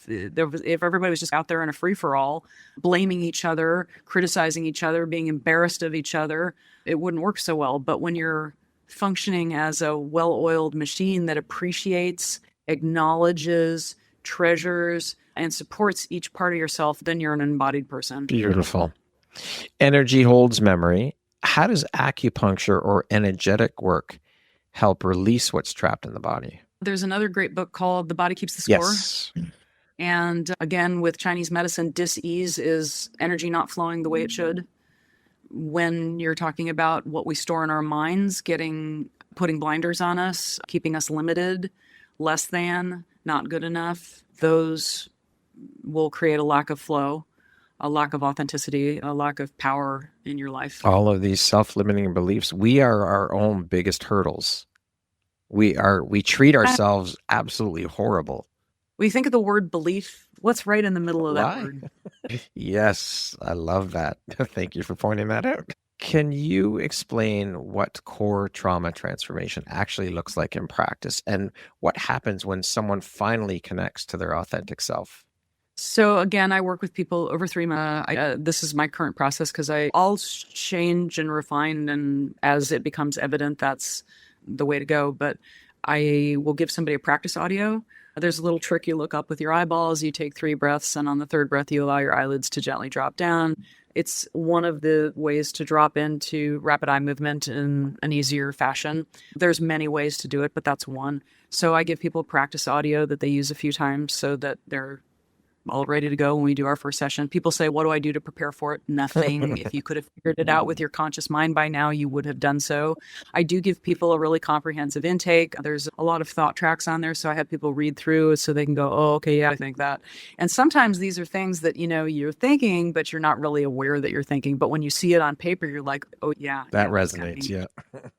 if everybody was just out there in a free-for-all, blaming each other, criticizing each other, being embarrassed of each other, it wouldn't work so well. But when you're functioning as a well-oiled machine that appreciates, acknowledges, treasures, and supports each part of yourself, then you're an embodied person. Beautiful. Energy holds memory. How does acupuncture or energetic work help release what's trapped in the body? There's another great book called The Body Keeps the Score. Yes. And again, with Chinese medicine, dis-ease is energy not flowing the way it should. When you're talking about what we store in our minds, putting blinders on us, keeping us limited, less than, not good enough, those will create a lack of flow, a lack of authenticity, a lack of power in your life. All of these self-limiting beliefs, we are our own biggest hurdles. We treat ourselves absolutely horrible. When you think of the word belief, what's right in the middle of that word? Yes, I love that. Thank you for pointing that out. Can you explain what core trauma transformation actually looks like in practice and what happens when someone finally connects to their authentic self? So again, I work with people over 3 months. This is my current process because I'll change and refine, and as it becomes evident, that's the way to go. But I will give somebody a practice audio. There's a little trick you look up with your eyeballs. You take 3 breaths, and on the 3rd breath, you allow your eyelids to gently drop down. It's one of the ways to drop into rapid eye movement in an easier fashion. There's many ways to do it, but that's one. So I give people practice audio that they use a few times so that they're all ready to go when we do our first session. People say, what do I do to prepare for it? Nothing. If you could have figured it out with your conscious mind by now, you would have done so. I do give people a really comprehensive intake. There's a lot of thought tracks on there. So I have people read through so they can go, oh, okay, yeah, I think that. And sometimes these are things that, you're thinking, but you're not really aware that you're thinking. But when you see it on paper, you're like, oh, yeah. That resonates, yeah.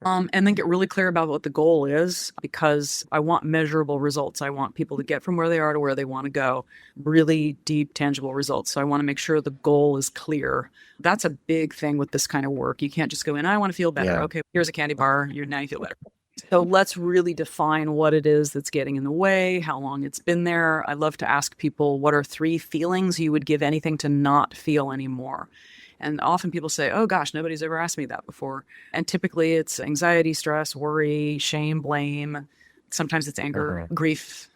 And then get really clear about what the goal is, because I want measurable results. I want people to get from where they are to where they want to go. Really deep, tangible results. So I want to make sure the goal is clear. That's a big thing with this kind of work. You can't just go in, I want to feel better. Yeah. Okay, here's a candy bar. Now you feel better. So let's really define what it is that's getting in the way, how long it's been there. I love to ask people, what are 3 feelings you would give anything to not feel anymore? And often people say, oh gosh, nobody's ever asked me that before. And typically it's anxiety, stress, worry, shame, blame. Sometimes it's anger, grief,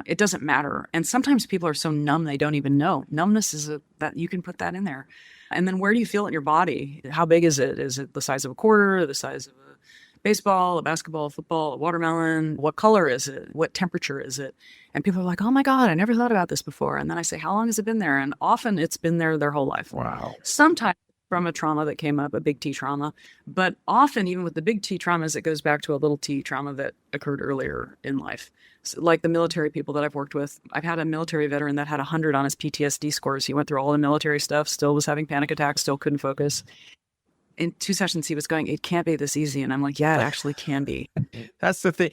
It doesn't matter. And sometimes people are so numb they don't even know. Numbness is that you can put that in there. And then where do you feel it in your body? How big is it? Is it the size of a quarter, the size of a baseball, a basketball, a football, a watermelon? What color is it? What temperature is it? And people are like, oh my God, I never thought about this before. And then I say, how long has it been there? And often it's been there their whole life. Wow. Sometimes from a trauma that came up, a big T trauma. But often, even with the big T traumas, it goes back to a little T trauma that occurred earlier in life. So, like the military people that I've worked with, I've had a military veteran that had 100 on his PTSD scores. He went through all the military stuff, still was having panic attacks, still couldn't focus. In 2 sessions, he was going, it can't be this easy. And I'm like, yeah, it actually can be. That's the thing.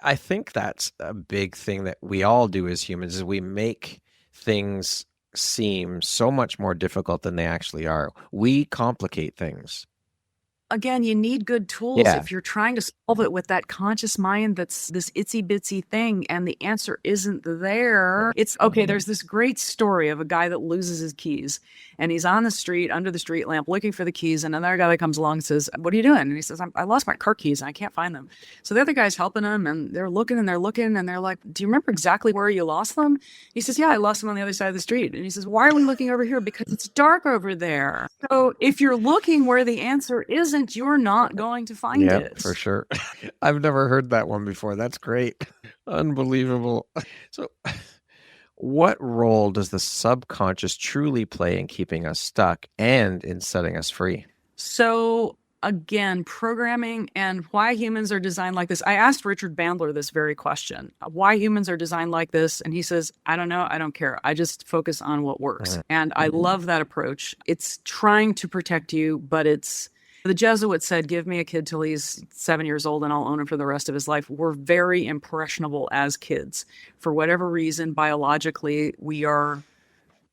I think that's a big thing that we all do as humans, is we make things seem so much more difficult than they actually are. We complicate things. Again, you need good tools if you're trying to solve it with that conscious mind that's this itsy bitsy thing and the answer isn't there. It's okay. There's this great story of a guy that loses his keys and he's on the street under the street lamp looking for the keys. And another guy that comes along and says, what are you doing? And he says, I lost my car keys and I can't find them. So the other guy's helping him and they're looking and they're like, do you remember exactly where you lost them? He says, yeah, I lost them on the other side of the street. And he says, why are we looking over here? Because it's dark over there. So if you're looking where the answer isn't, you're not going to find it. Yeah, for sure. I've never heard that one before. That's great. Unbelievable. So what role does the subconscious truly play in keeping us stuck and in setting us free? So again, programming and why humans are designed like this. I asked Richard Bandler this very question, why humans are designed like this. And he says, I don't know. I don't care. I just focus on what works. And I love that approach. It's trying to protect you, but the Jesuit said, give me a kid till he's 7 years old and I'll own him for the rest of his life. We're very impressionable as kids. For whatever reason, biologically, we are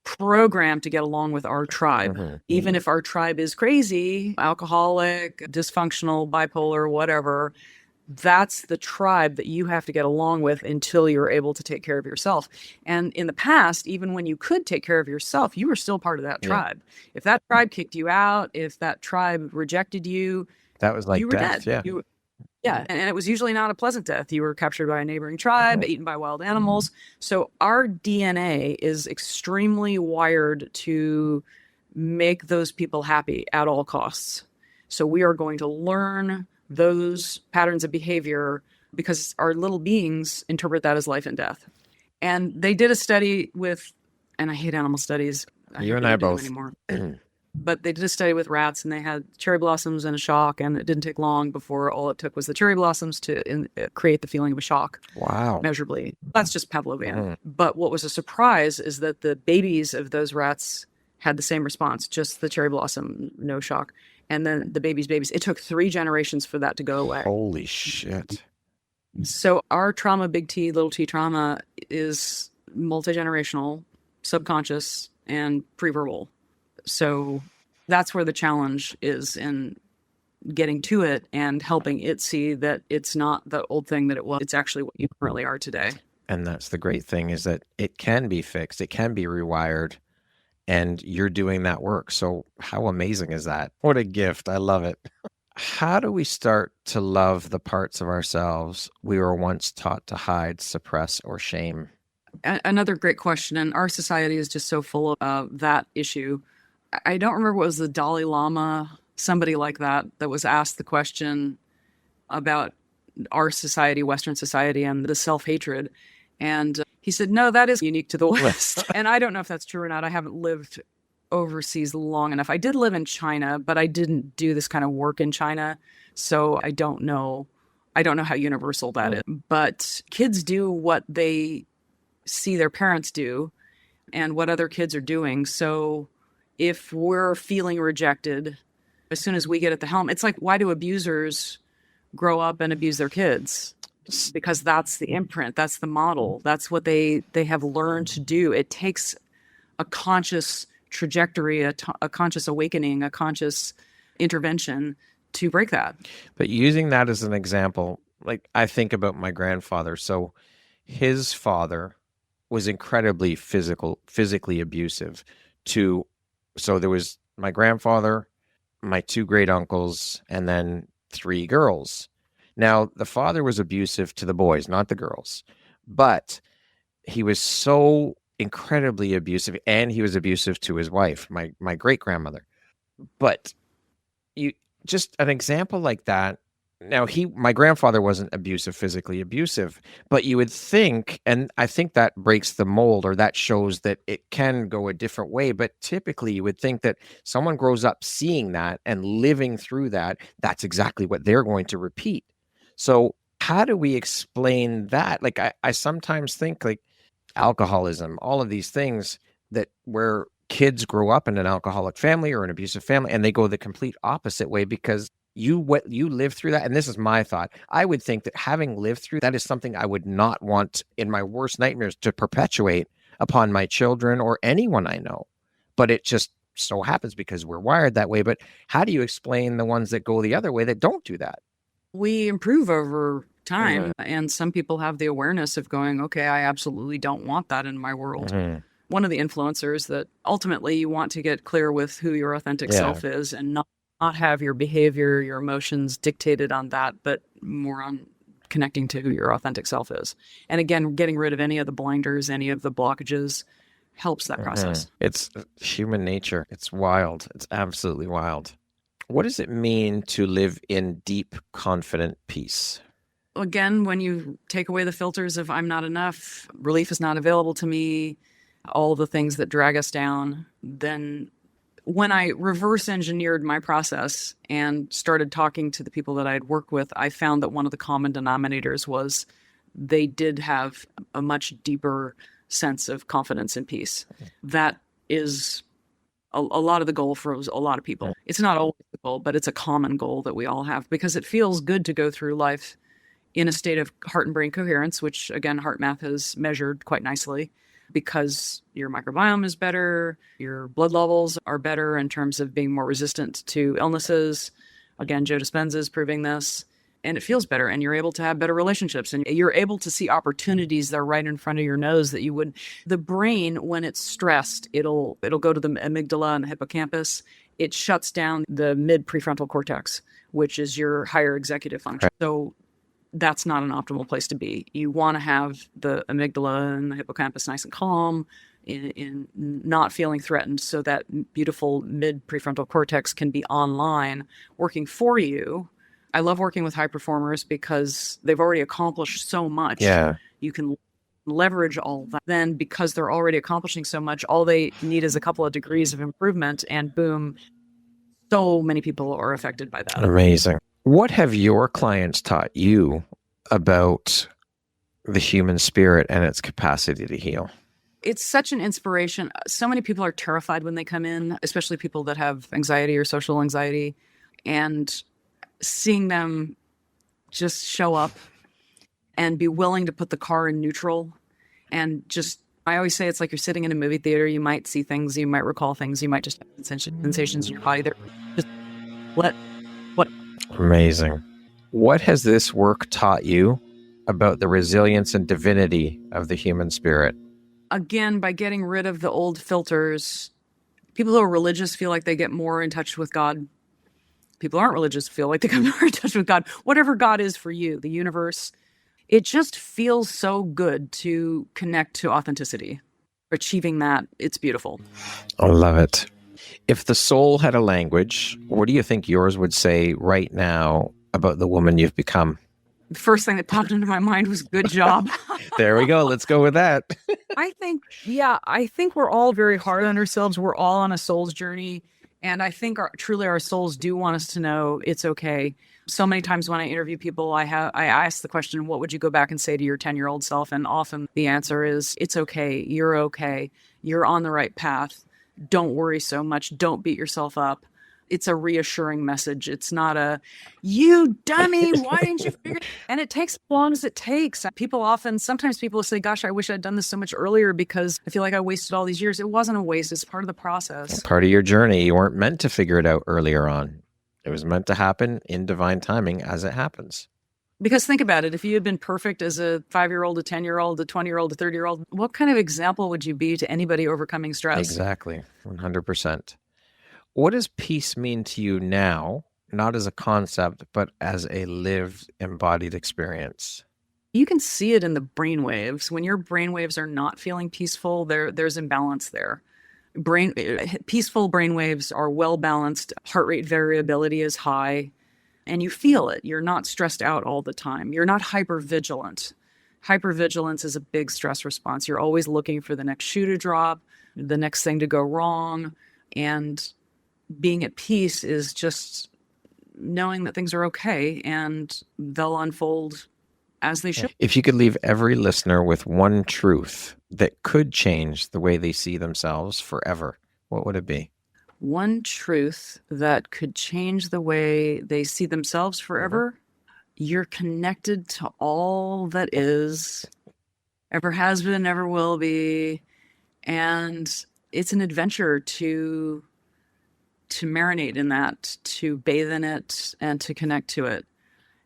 programmed to get along with our tribe. Even if our tribe is crazy, alcoholic, dysfunctional, bipolar, whatever, that's the tribe that you have to get along with until you're able to take care of yourself. And in the past, even when you could take care of yourself, you were still part of that tribe. If that tribe kicked you out, if that tribe rejected you, that was like you were death. dead. And it was usually not a pleasant death. You were captured by a neighboring tribe, eaten by wild animals. So our DNA is extremely wired to make those people happy at all costs. So we are going to learn those patterns of behavior because our little beings interpret that as life and death. And they did a study with, and I hate animal studies. You and I both. Anymore. But they did a study with rats and they had cherry blossoms and a shock, and it didn't take long before all it took was the cherry blossoms to create the feeling of a shock. Wow. Measurably. That's just Pavlovian. But what was a surprise is that the babies of those rats had the same response, just the cherry blossom, no shock. And then the babies, it took 3 generations for that to go away. Holy shit. So our trauma, big T, little t trauma, is multi-generational, subconscious, and pre-verbal. So that's where the challenge is in getting to it and helping it see that it's not the old thing that it was. It's actually what you currently are today. And that's the great thing, is that it can be fixed. It can be rewired. And you're doing that work. So how amazing is that? What a gift. I love it. How do we start to love the parts of ourselves we were once taught to hide, suppress, or shame? Another great question. And our society is just so full of that issue. I don't remember what was the Dalai Lama, somebody like that was asked the question about our society, Western society, and the self-hatred. And he said, no, that is unique to the West. And I don't know if that's true or not. I haven't lived overseas long enough. I did live in China, but I didn't do this kind of work in China. So I don't know how universal that is. But kids do what they see their parents do and what other kids are doing. So if we're feeling rejected, as soon as we get at the helm, it's like, why do abusers grow up and abuse their kids? Because that's the imprint, that's the model, that's what they have learned to do. It takes a conscious trajectory, a conscious awakening, a conscious intervention to break that. But using that as an example, like I think about my grandfather. So his father was incredibly physically abusive so there was my grandfather, my 2 great uncles, and then 3 girls. Now, the father was abusive to the boys, not the girls. But he was so incredibly abusive, and he was abusive to his wife, my great grandmother. But you just an example like that. Now my grandfather wasn't physically abusive, but you would think, and I think that breaks the mold, or that shows that it can go a different way. But typically you would think that someone grows up seeing that and living through that, that's exactly what they're going to repeat. So how do we explain that? Like I sometimes think like alcoholism, all of these things that where kids grow up in an alcoholic family or an abusive family and they go the complete opposite way because what you live through that. And this is my thought. I would think that having lived through that is something I would not want in my worst nightmares to perpetuate upon my children or anyone I know. But it just so happens because we're wired that way. But how do you explain the ones that go the other way that don't do that? We improve over time, and some people have the awareness of going, okay, I absolutely don't want that in my world. One of the influencers that ultimately you want to get clear with who your authentic self is and not have your behavior, your emotions dictated on that, but more on connecting to who your authentic self is. And again, getting rid of any of the blinders, any of the blockages helps that process. It's human nature. It's wild. It's absolutely wild. What does it mean to live in deep, confident peace? Again, when you take away the filters of I'm not enough, relief is not available to me, all the things that drag us down, then when I reverse engineered my process and started talking to the people that I had worked with, I found that one of the common denominators was they did have a much deeper sense of confidence and peace. That is a lot of the goal for a lot of people. It's not always the goal, but it's a common goal that we all have because it feels good to go through life in a state of heart and brain coherence, which again, heart math has measured quite nicely because your microbiome is better, your blood levels are better in terms of being more resistant to illnesses. Again, Joe Dispenza is proving this. And it feels better, and you're able to have better relationships, and you're able to see opportunities that are right in front of your nose that you would. The brain, when it's stressed, it'll go to the amygdala and the hippocampus. It shuts down the mid prefrontal cortex, which is your higher executive function. So that's not an optimal place to be. You want to have the amygdala and the hippocampus nice and calm, in not feeling threatened, so that beautiful mid prefrontal cortex can be online working for you. I love working with high performers because they've already accomplished so much. Yeah. You can leverage all that. Then because they're already accomplishing so much, all they need is a couple of degrees of improvement and boom, so many people are affected by that. Amazing. What have your clients taught you about the human spirit and its capacity to heal? It's such an inspiration. So many people are terrified when they come in, especially people that have anxiety or social anxiety. And seeing them just show up and be willing to put the car in neutral and just, I always say it's like you're sitting in a movie theater. You might see things, you might recall things, you might just have sensations in your body. They're just what. Amazing. What has this work taught you about the resilience and divinity of the human spirit? Again, by getting rid of the old filters, people who are religious feel like they get more in touch with God. People who aren't religious feel like they come more in touch with God. Whatever God is for you, the universe, it just feels so good to connect to authenticity. Achieving that, it's beautiful. I love it. If the soul had a language, what do you think yours would say right now about the woman you've become? The first thing that popped into my mind was good job. There we go. Let's go with that. I think we're all very hard on ourselves. We're all on a soul's journey. And I think truly our souls do want us to know it's okay. So many times when I interview people, I ask the question, what would you go back and say to your 10-year-old self? And often the answer is, it's okay. You're okay. You're on the right path. Don't worry so much. Don't beat yourself up. It's a reassuring message. It's not a, you dummy, why didn't you figure it? And it takes as long as it takes. Sometimes people say, gosh, I wish I'd done this so much earlier because I feel like I wasted all these years. It wasn't a waste. It's part of the process. Part of your journey. You weren't meant to figure it out earlier on. It was meant to happen in divine timing as it happens. Because think about it. If you had been perfect as a 5-year-old, a 10-year-old, a 20-year-old, a 30-year-old, what kind of example would you be to anybody overcoming stress? Exactly. 100%. What does peace mean to you now, not as a concept, but as a lived, embodied experience? You can see it in the brain waves. When your brain waves are not feeling peaceful, there's imbalance there. Peaceful brain waves are well balanced. Heart rate variability is high, and you feel it. You're not stressed out all the time. You're not hypervigilant. Hypervigilance is a big stress response. You're always looking for the next shoe to drop, the next thing to go wrong. And being at peace is just knowing that things are okay and they'll unfold as they should. If you could leave every listener with one truth that could change the way they see themselves forever, what would it be? One truth that could change the way they see themselves forever. You're connected to all that is, ever has been, never will be. And it's an adventure to marinate in that, to bathe in it, and to connect to it.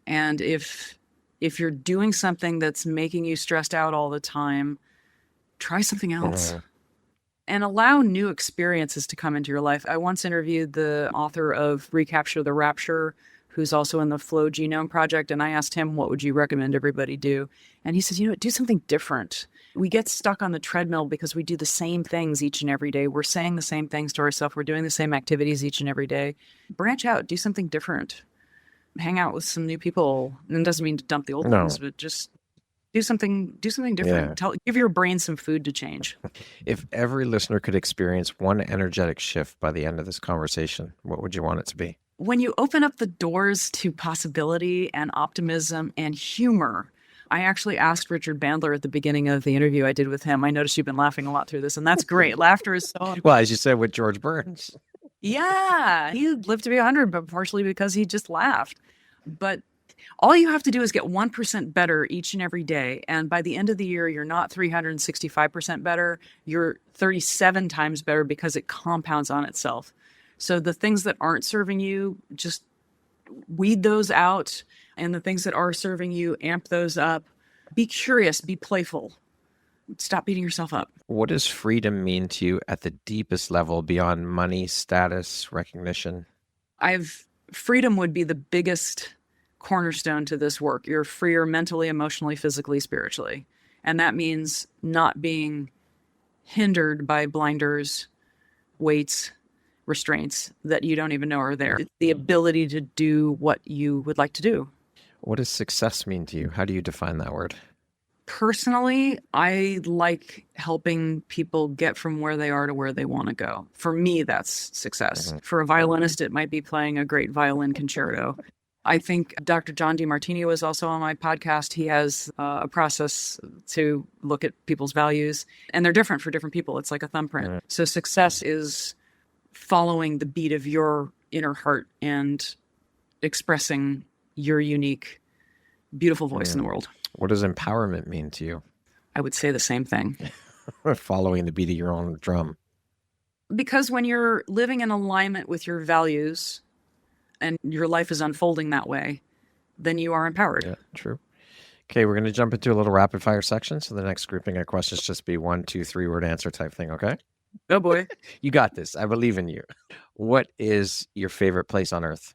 And if you're doing something that's making you stressed out all the time, try something else. And allow new experiences to come into your life. I once interviewed the author of Recapture the Rapture, who's also in the Flow Genome Project, and I asked him, what would you recommend everybody do? And he says, do something different. We get stuck on the treadmill because we do the same things each and every day. We're saying the same things to ourselves. We're doing the same activities each and every day. Branch out, do something different. Hang out with some new people. And it doesn't mean to dump the old ones, but just do something different. Yeah. Give your brain some food to change. If every listener could experience one energetic shift by the end of this conversation, what would you want it to be? When you open up the doors to possibility and optimism and humor, I actually asked Richard Bandler at the beginning of the interview I did with him. I noticed you've been laughing a lot through this, and that's great. Laughter is so... Well, as you said with George Burns. Yeah, he lived to be 100, but partially because he just laughed. But all you have to do is get 1% better each and every day. And by the end of the year, you're not 365% better. You're 37 times better because it compounds on itself. So the things that aren't serving you, just weed those out. And the things that are serving you, amp those up. Be curious, be playful. Stop beating yourself up. What does freedom mean to you at the deepest level beyond money, status, recognition? Freedom would be the biggest cornerstone to this work. You're freer mentally, emotionally, physically, spiritually. And that means not being hindered by blinders, weights, restraints that you don't even know are there. It's the ability to do what you would like to do. What does success mean to you? How do you define that word? Personally, I like helping people get from where they are to where they want to go. For me, that's success. For a violinist, it might be playing a great violin concerto. I think Dr. John DeMartini was also on my podcast. He has a process to look at people's values, and they're different for different people. It's like a thumbprint. So success is following the beat of your inner heart and expressing your unique, beautiful voice in the world. What does empowerment mean to you? I would say the same thing. Following the beat of your own drum. Because when you're living in alignment with your values and your life is unfolding that way, then you are empowered. Yeah, true. Okay, we're going to jump into a little rapid fire section. So the next grouping of questions just be 1, 2, 3 word answer type thing, okay? Oh boy. You got this. I believe in you. What is your favorite place on earth?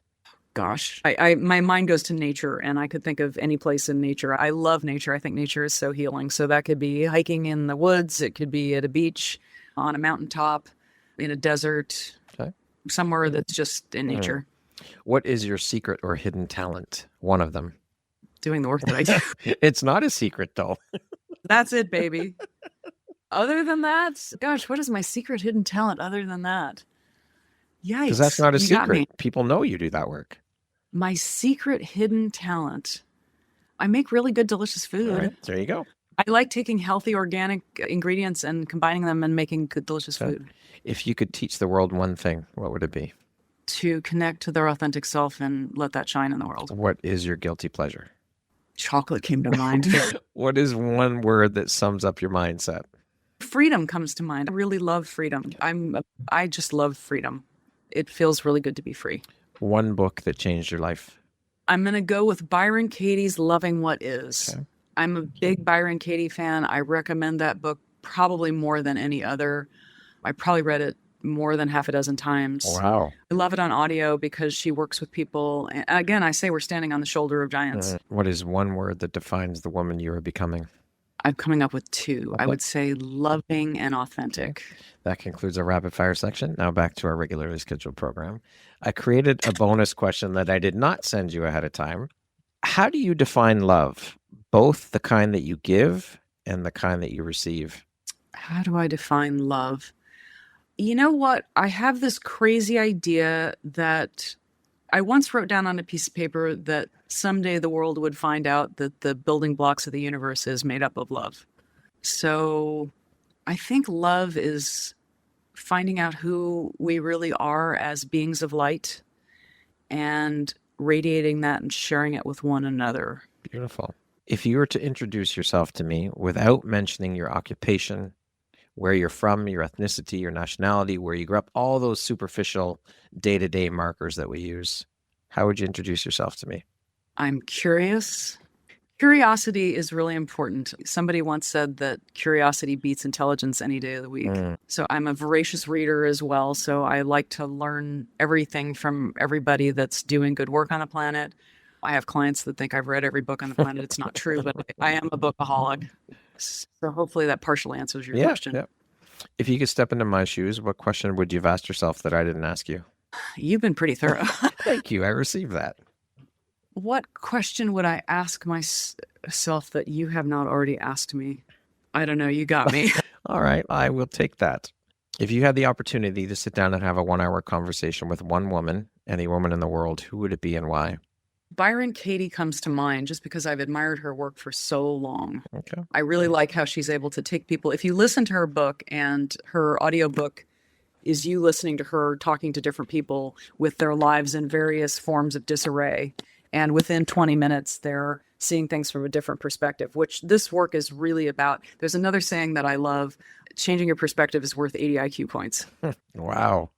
Gosh, my mind goes to nature, and I could think of any place in nature. I love nature. I think nature is so healing. So that could be hiking in the woods. It could be at a beach, on a mountaintop, in a desert, somewhere that's just in nature. What is your secret or hidden talent? One of them. Doing the work that I do. It's not a secret, though. That's it, baby. Other than that, gosh, what is my secret hidden talent other than that? Yikes. Because that's not a secret. People know you do that work. My secret hidden talent. I make really good, delicious food. All right, there you go. I like taking healthy, organic ingredients and combining them and making good, delicious food. If you could teach the world one thing, what would it be? To connect to their authentic self and let that shine in the world. What is your guilty pleasure? Chocolate came to mind. What is one word that sums up your mindset? Freedom comes to mind. I really love freedom. I just love freedom. It feels really good to be free. One book that changed your life. I'm going to go with Byron Katie's Loving What Is. Okay. I'm a big Byron Katie fan. I recommend that book probably more than any other. I probably read it more than half a dozen times. Wow. I love it on audio because she works with people. And again, I say we're standing on the shoulder of giants. What is one word that defines the woman you are becoming? I'm coming up with two. I would say loving and authentic. That concludes our rapid fire section. Now back to our regularly scheduled program. I created a bonus question that I did not send you ahead of time. How do you define love? Both the kind that you give and the kind that you receive. How do I define love? You know what? I have this crazy idea that I once wrote down on a piece of paper that someday the world would find out that the building blocks of the universe is made up of love. So I think love is finding out who we really are as beings of light and radiating that and sharing it with one another. Beautiful. If you were to introduce yourself to me without mentioning your occupation, where you're from, your ethnicity, your nationality, where you grew up, all those superficial day-to-day markers that we use, how would you introduce yourself to me? I'm curious. Curiosity is really important. Somebody once said that curiosity beats intelligence any day of the week. So I'm a voracious reader as well. So I like to learn everything from everybody that's doing good work on the planet. I have clients that think I've read every book on the planet. It's not true, but I am a bookaholic. So hopefully that partially answers your question. Yeah. If you could step into my shoes, what question would you have asked yourself that I didn't ask you? You've been pretty thorough. Thank you. I received that. What question would I ask myself that you have not already asked me? I don't know. You got me. All right. I will take that. If you had the opportunity to sit down and have a 1-hour conversation with one woman, any woman in the world, who would it be and why? Byron Katie comes to mind just because I've admired her work for so long. Okay. I really like how she's able to take people. If you listen to her book, and her audiobook is you listening to her talking to different people with their lives in various forms of disarray. And within 20 minutes, they're seeing things from a different perspective, which this work is really about. There's another saying that I love: changing your perspective is worth 80 IQ points. Wow.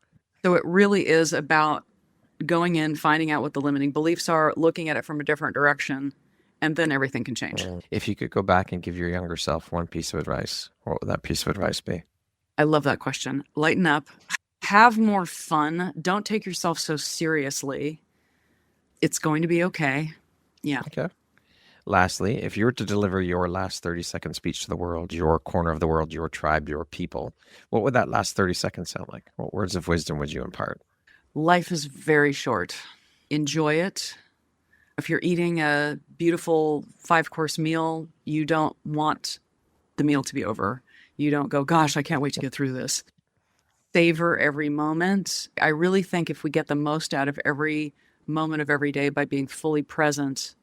So it really is about going in, finding out what the limiting beliefs are, looking at it from a different direction, and then everything can change. If you could go back and give your younger self one piece of advice, what would that piece of advice be? I love that question. Lighten up. Have more fun. Don't take yourself so seriously. It's going to be okay. Yeah. Okay. Lastly, if you were to deliver your last 30-second speech to the world, your corner of the world, your tribe, your people, what would that last 30 seconds sound like? What words of wisdom would you impart? Life is very short. Enjoy it. If you're eating a beautiful 5-course meal, you don't want the meal to be over. You don't go, gosh, I can't wait to get through this. Savor every moment. I really think if we get the most out of every moment of every day by being fully present,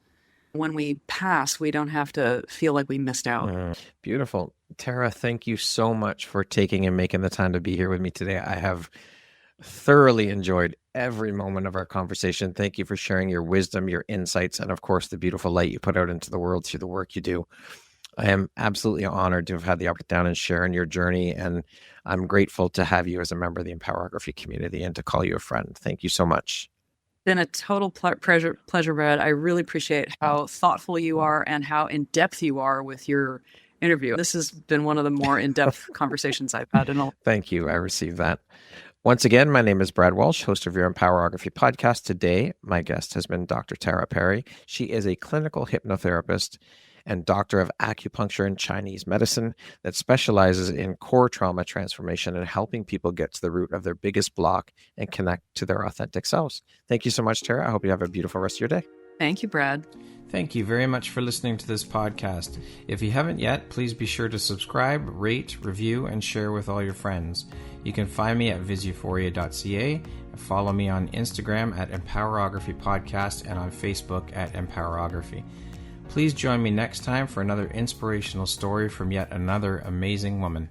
when we pass, we don't have to feel like we missed out. Beautiful. Tara, thank you so much for taking and making the time to be here with me today. I have thoroughly enjoyed every moment of our conversation. Thank you for sharing your wisdom, your insights, and of course, the beautiful light you put out into the world through the work you do. I am absolutely honored to have had the opportunity down and share in your journey, and I'm grateful to have you as a member of the Empowerography community and to call you a friend. Thank you so much. Been a total pleasure, Brad. I really appreciate how thoughtful you are and how in-depth you are with your interview. This has been one of the more in-depth conversations I've had in a. Thank you. I received that. Once again, my name is Brad Walsh, host of your Empowerography podcast. Today, my guest has been Dr. Tara Perry. She is a clinical hypnotherapist and doctor of acupuncture and Chinese medicine that specializes in core trauma transformation and helping people get to the root of their biggest block and connect to their authentic selves. Thank you so much, Tara. I hope you have a beautiful rest of your day. Thank you, Brad. Thank you very much for listening to this podcast. If you haven't yet, please be sure to subscribe, rate, review, and share with all your friends. You can find me at visuphoria.ca, follow me on Instagram at Empowerography Podcast, and on Facebook at Empowerography. Please join me next time for another inspirational story from yet another amazing woman.